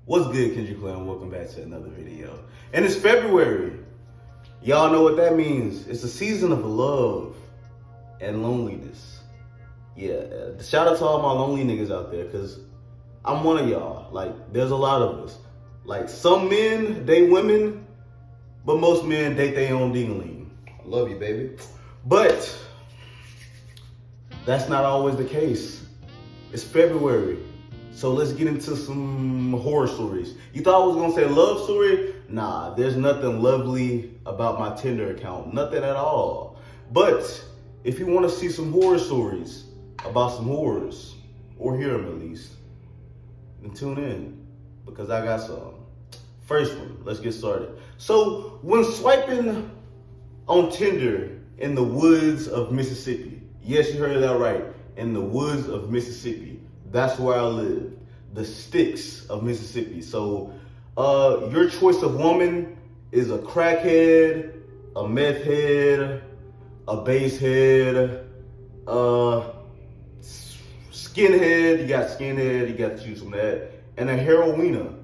What's good, Kendrick Clan? Welcome back to another video. And it's February. Y'all know what that means. It's a season of love and loneliness. Yeah, shout out to all my lonely niggas out there, because I'm one of y'all. Like, there's a lot of us. Like, some men date women, but most men date their own ding-a-ling. I love you, baby. But that's not always the case. It's February. So let's get into some horror stories. You thought I was gonna say love story? Nah, there's nothing lovely about my Tinder account. Nothing at all. But if you wanna see some horror stories about some horrors, or hear them at least, then tune in, because I got some. First one, let's get started. So when swiping on Tinder in the woods of Mississippi, yes, you heard that right, in the woods of Mississippi, that's where I live, the sticks of Mississippi. So your choice of woman is a crackhead, a meth head, a base head, skinhead, you got skinhead, you got to choose from that, and a heroina.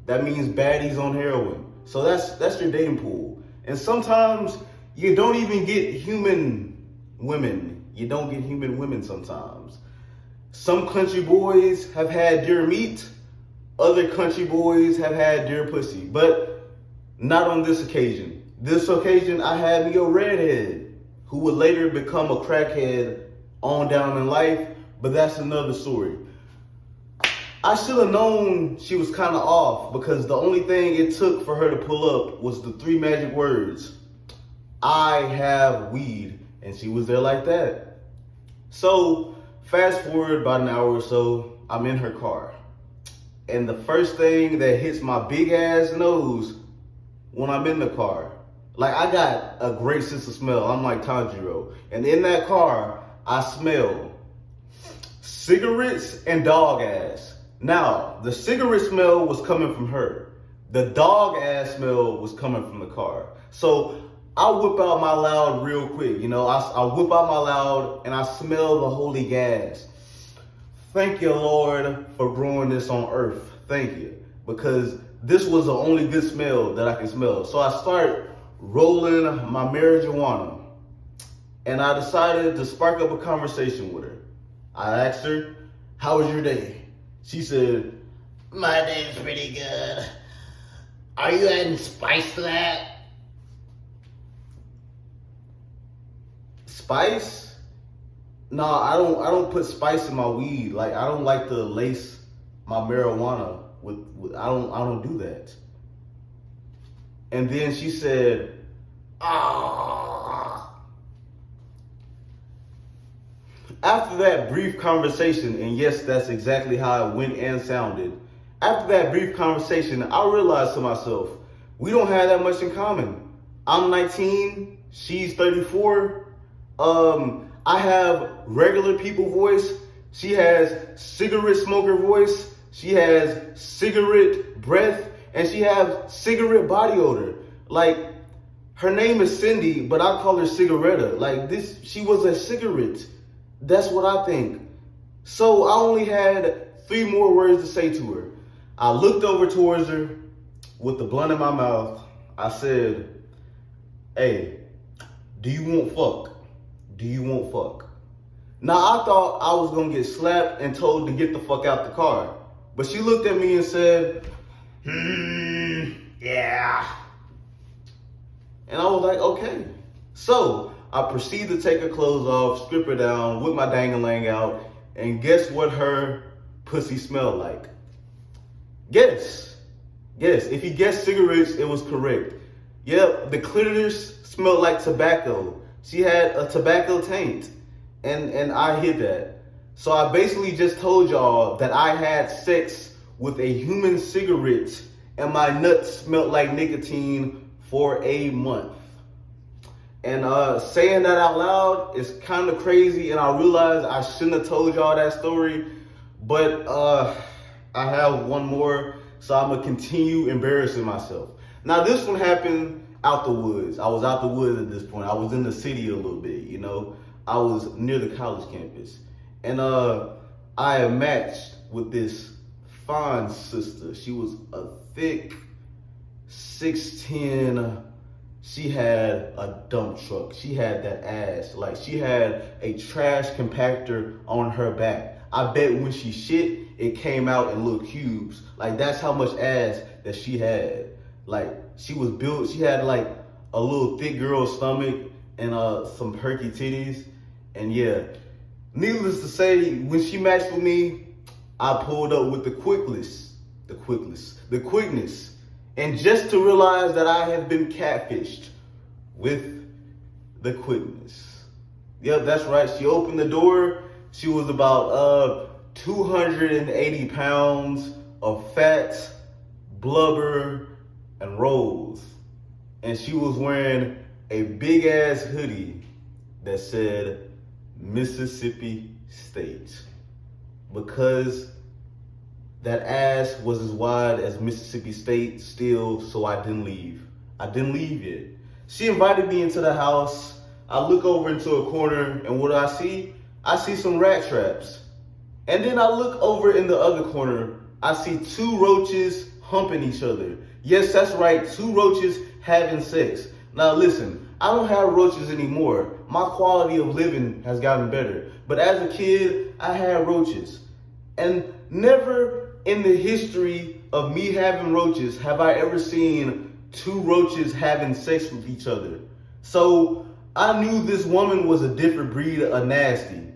That means baddies on heroin. So that's your dating pool. And sometimes you don't even get human women. You don't get human women sometimes. Some country boys have had deer meat. Other country boys have had deer pussy. But not on this occasion. This occasion, I had me a redhead who would later become a crackhead on down in life. But that's another story. I should have known she was kind of off, because the only thing it took for her to pull up was the 3 magic words: I have weed. And she was there like that. So fast forward about an hour or so, I'm in her car. And the first thing that hits my big ass nose when I'm in the car, like, I got a great sense of smell. I'm like Tanjiro. And in that car, I smell cigarettes and dog ass. Now, the cigarette smell was coming from her. The dog ass smell was coming from the car. So I whip out my loud real quick. You know, I whip out my loud and I smell the holy gas. Thank you, Lord, for growing this on earth. Thank you. Because this was the only good smell that I can smell. So I start rolling my marijuana. And I decided to spark up a conversation with her. I asked her, how was your day? She said, my day's pretty good. Are you adding spice to that? Spice? No, I don't put spice in my weed. Like, I don't like to lace my marijuana with I don't do that. And then she said, ah. After that brief conversation, and yes, that's exactly how it went and sounded. After that brief conversation, I realized to myself, we don't have that much in common. I'm 19, she's 34. I have regular people voice. She has cigarette smoker voice. She has cigarette breath, and she has cigarette body odor. Like, her name is Cindy, but I call her Cigaretta. Like, she was a cigarette. That's what I think. So I only had 3 more words to say to her. I looked over towards her with the blunt in my mouth. I said, hey, do you want fuck? Do you want fuck? Now, I thought I was gonna get slapped and told to get the fuck out the car. But she looked at me and said, yeah. And I was like, okay. So I proceed to take her clothes off, strip her down, whip my dang-a-lang out, and guess what her pussy smelled like? Guess. If you guessed cigarettes, it was correct. Yep, the clitoris smelled like tobacco. She had a tobacco taint, and I hid that. So I basically just told y'all that I had sex with a human cigarette, and my nuts smelled like nicotine for a month. And saying that out loud is kind of crazy, and I realize I shouldn't have told y'all that story, but I have one more, so I'm gonna continue embarrassing myself. Now, this one happened out the woods. I was out the woods at this point. I was in the city a little bit, you know. I was near the college campus, and I had matched with this fine sister. She was a thick 6'10". She had a dump truck. She had that ass. Like, she had a trash compactor on her back. I bet when she shit, it came out in little cubes. Like, that's how much ass that she had. Like, she was built, she had like a little thick girl stomach and some perky titties. And yeah, needless to say, when she matched with me, I pulled up with the quickness. And just to realize that I have been catfished with the quickness. Yep, that's right. She opened the door. She was about 280 pounds of fat, blubber, and rolls. And she was wearing a big ass hoodie that said Mississippi State. Because that ass was as wide as Mississippi State still, so I didn't leave. I didn't leave yet. She invited me into the house. I look over into a corner, and what do I see? I see some rat traps. And then I look over in the other corner. I see two roaches humping each other. Yes, that's right, two roaches having sex. Now listen, I don't have roaches anymore. My quality of living has gotten better. But as a kid, I had roaches. And never in the history of me having roaches have I ever seen two roaches having sex with each other. So I knew this woman was a different breed of nasty,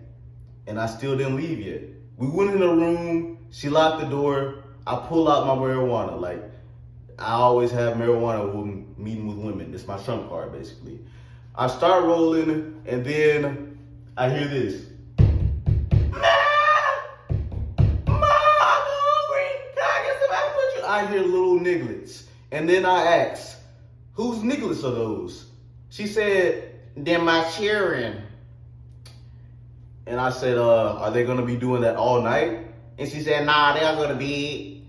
and I still didn't leave yet. We went in the room, she locked the door, I pull out my marijuana. Like, I always have marijuana when meeting with women. It's my trump card, basically. I start rolling, and then I hear this. I hear little nigglets. And then I asked, whose nigglets are those? She said, they're my children. And I said, are they gonna be doing that all night? And she said, nah, they're gonna be.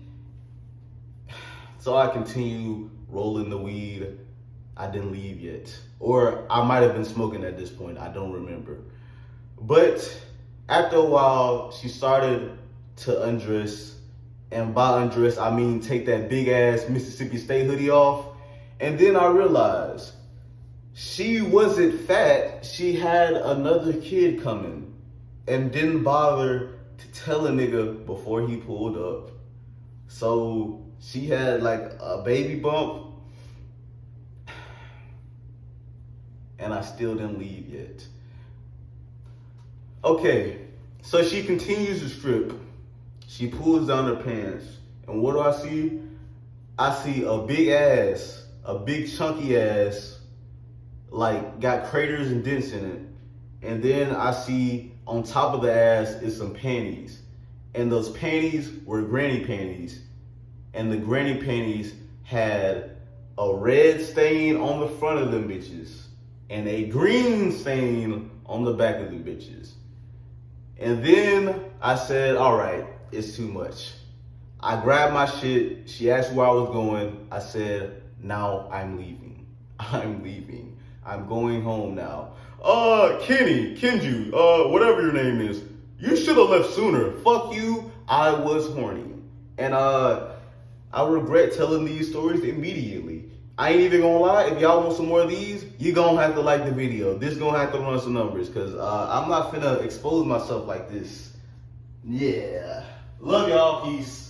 So I continue rolling the weed. I didn't leave yet. Or I might have been smoking at this point, I don't remember. But after a while, she started to undress. And by undress, I mean take that big ass Mississippi State hoodie off. And then I realized she wasn't fat. She had another kid coming and didn't bother to tell a nigga before he pulled up. So she had like a baby bump. And I still didn't leave yet. Okay, so she continues to strip. She pulls down her pants, and what do I see? I see a big ass, a big chunky ass, like got craters and dents in it. And then I see on top of the ass is some panties. And those panties were granny panties. And the granny panties had a red stain on the front of them bitches and a green stain on the back of the bitches. And then I said, all right, it's too much. I grabbed my shit. She asked where I was going. I said, now I'm leaving. I'm leaving. I'm going home now. Kenju, whatever your name is, you should have left sooner. Fuck you. I was horny. And I regret telling these stories immediately. I ain't even gonna lie, if y'all want some more of these, you gonna have to like the video. This gonna have to run some numbers, cause I'm not finna expose myself like this. Yeah. Love y'all, peace.